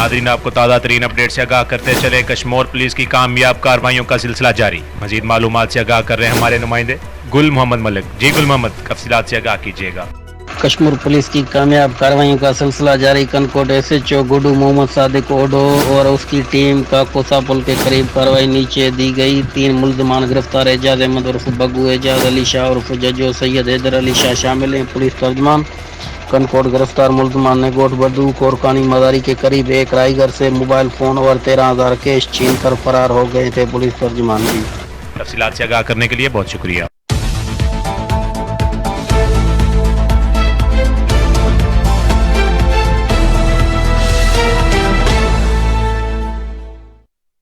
ناظرین آپ کو تازہ ترین اپڈیٹ سے آگاہ کرتے چلے، کشمور پولیس کی کامیاب کارروائیوں کا سلسلہ جاری۔ مزید معلومات سے آگاہ کر رہے ہیں ہمارے نمائندے گل محمد ملک۔ جی گل محمد، تفصیلات سے آگاہ کیجیے گا۔ کشمیر پولیس کی کامیاب کارروائیوں کا سلسلہ جاری۔ کنکوٹ ایس ایچ او گڈو محمد صادق اوڈو اور اس کی ٹیم کا کوسا پل کے قریب کارروائی نیچے دی گئی۔ 3 ملزمان گرفتار، اعجاز احمد عرف بگو، اعجاز علی شاہ عرف ججو، سید حیدر علی شاہ شامل ہیں۔ پولیس ترجمان کنکوٹ گرفتار ملزمان نے گوٹ بدو کورکانی مزاری کے قریب ایک رائیگر سے موبائل فون اور 13,000 کیش چھین کر فرار ہو گئے تھے۔ پولیس ترجمان بھی تفصیلات سے آگاہ کرنے کے لیے بہت شکریہ۔